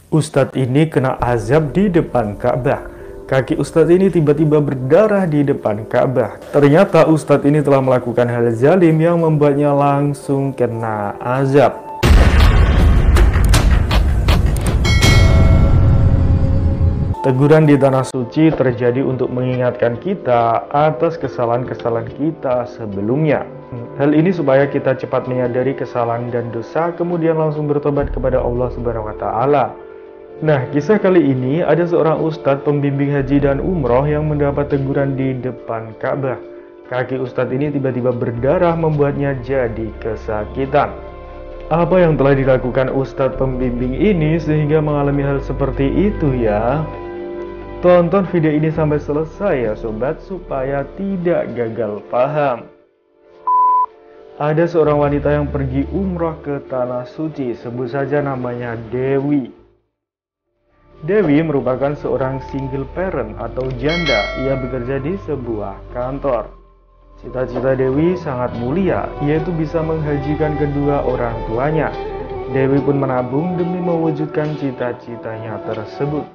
Ustadz ini kena azab di depan Ka'bah. Kaki Ustadz ini tiba-tiba berdarah di depan Ka'bah. Ternyata Ustadz ini telah melakukan hal zalim yang membuatnya langsung kena azab. Teguran di tanah suci terjadi untuk mengingatkan kita atas kesalahan-kesalahan kita sebelumnya. Hal ini supaya kita cepat menyadari kesalahan dan dosa, kemudian langsung bertobat kepada Allah Subhanahu wa Ta'ala. Nah, kisah kali ini ada seorang ustadz pembimbing haji dan umroh yang mendapat teguran di depan Ka'bah. Kaki ustadz ini tiba-tiba berdarah membuatnya jadi kesakitan. Apa yang telah dilakukan ustadz pembimbing ini sehingga mengalami hal seperti itu ya? Tonton video ini sampai selesai ya sobat, supaya tidak gagal paham. Ada seorang wanita yang pergi umroh ke tanah suci, sebut saja namanya Dewi. Dewi merupakan seorang single parent atau janda yang bekerja di sebuah kantor. Cita-cita Dewi sangat mulia, yaitu bisa menghajikan kedua orang tuanya. Dewi pun menabung demi mewujudkan cita-citanya tersebut.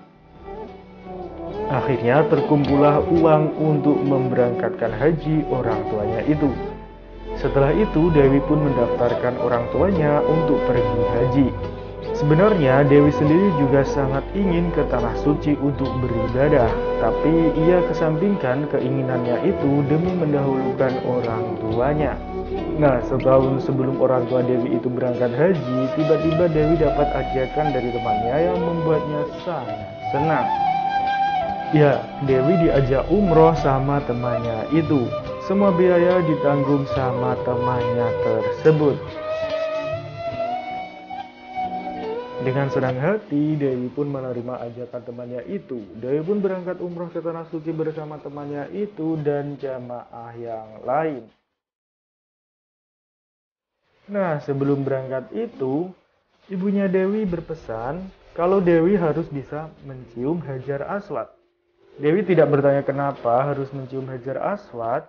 Akhirnya terkumpullah uang untuk memberangkatkan haji orang tuanya itu. Setelah itu Dewi pun mendaftarkan orang tuanya untuk pergi haji. Sebenarnya Dewi sendiri juga sangat ingin ke tanah suci untuk beribadah, tapi ia kesampingkan keinginannya itu demi mendahulukan orang tuanya. Nah, setahun sebelum orang tua Dewi itu berangkat haji, tiba-tiba Dewi dapat ajakan dari temannya yang membuatnya sangat senang. Ya, Dewi diajak umroh sama temannya itu. Semua biaya ditanggung sama temannya tersebut. Dengan senang hati, Dewi pun menerima ajakan temannya itu. Dewi pun berangkat umroh ke tanah suci bersama temannya itu dan jamaah yang lain. Nah, sebelum berangkat itu, ibunya Dewi berpesan kalau Dewi harus bisa mencium Hajar Aswad. Dewi tidak bertanya kenapa harus mencium Hajar Aswad,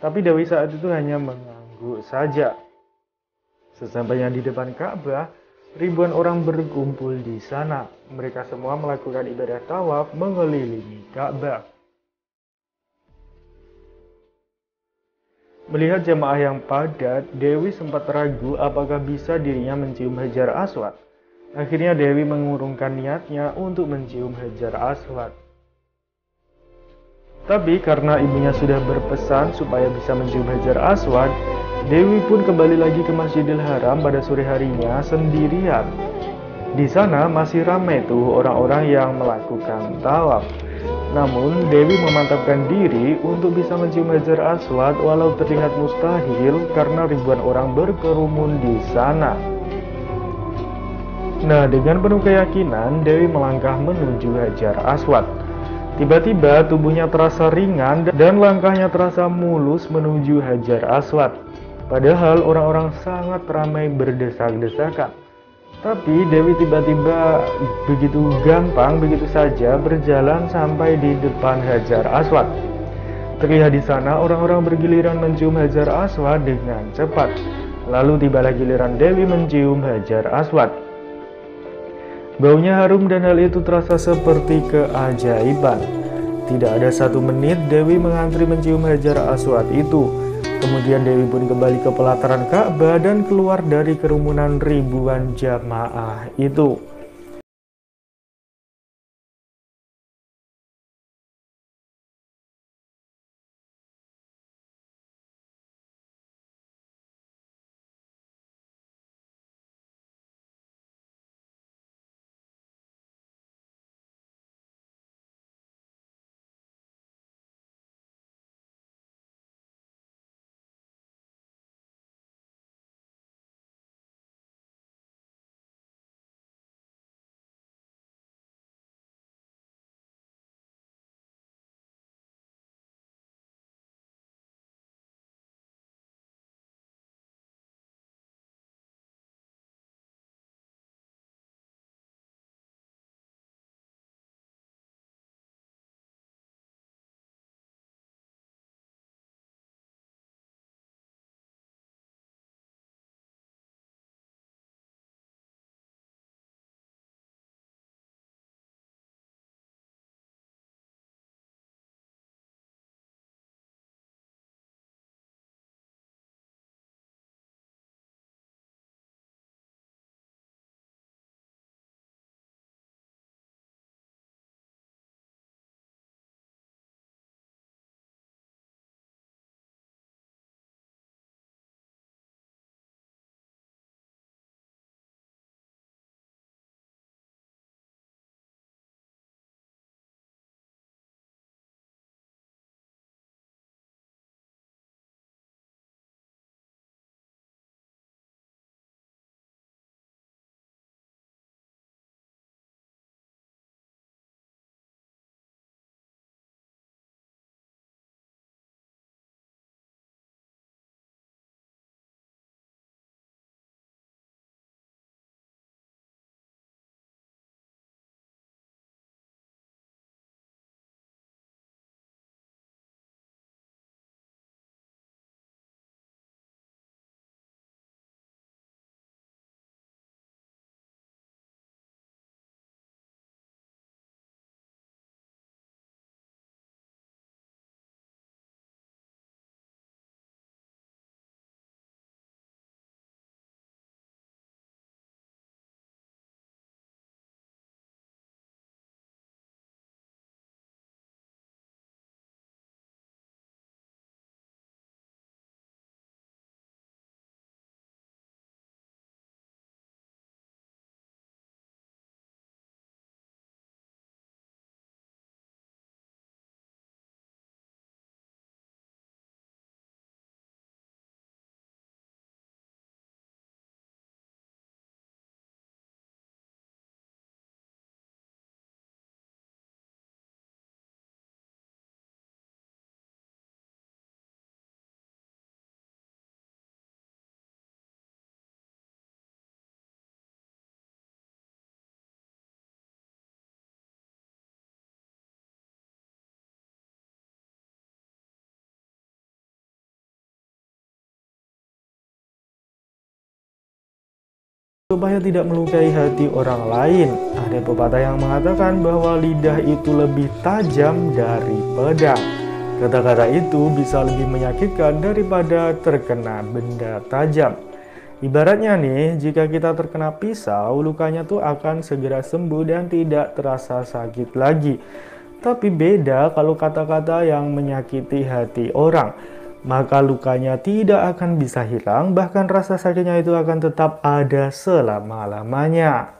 tapi Dewi saat itu hanya mengangguk saja. Sesampainya di depan Ka'bah, ribuan orang berkumpul di sana. Mereka semua melakukan ibadah tawaf mengelilingi Ka'bah. Melihat jamaah yang padat, Dewi sempat ragu apakah bisa dirinya mencium Hajar Aswad. Akhirnya Dewi mengurungkan niatnya untuk mencium Hajar Aswad. Tapi karena ibunya sudah berpesan supaya bisa mencium Hajar Aswad, Dewi pun kembali lagi ke Masjidil Haram pada sore harinya sendirian. Di sana masih ramai tuh orang-orang yang melakukan tawaf. Namun Dewi memantapkan diri untuk bisa mencium Hajar Aswad walau terlihat mustahil karena ribuan orang berkerumun di sana. Nah, dengan penuh keyakinan Dewi melangkah menuju Hajar Aswad. Tiba-tiba tubuhnya terasa ringan dan langkahnya terasa mulus menuju Hajar Aswad. Padahal orang-orang sangat ramai berdesak-desakan. Tapi Dewi tiba-tiba begitu gampang, begitu saja berjalan sampai di depan Hajar Aswad. Terlihat di sana orang-orang bergiliran mencium Hajar Aswad dengan cepat. Lalu tibalah giliran Dewi mencium Hajar Aswad. Baunya harum dan hal itu terasa seperti keajaiban. Tidak ada 1 menit Dewi mengantri mencium Hajar Aswad itu. Kemudian Dewi pun kembali ke pelataran Ka'bah dan keluar dari kerumunan ribuan jamaah itu. supaya tidak melukai hati orang lain. Ada pepatah yang mengatakan bahwa lidah itu lebih tajam dari pedang. Kata-kata itu bisa lebih menyakitkan daripada terkena benda tajam. Ibaratnya nih, jika kita terkena pisau, lukanya tuh akan segera sembuh dan tidak terasa sakit lagi. Tapi beda kalau kata-kata yang menyakiti hati orang, maka lukanya tidak akan bisa hilang, bahkan rasa sakitnya itu akan tetap ada selama-lamanya.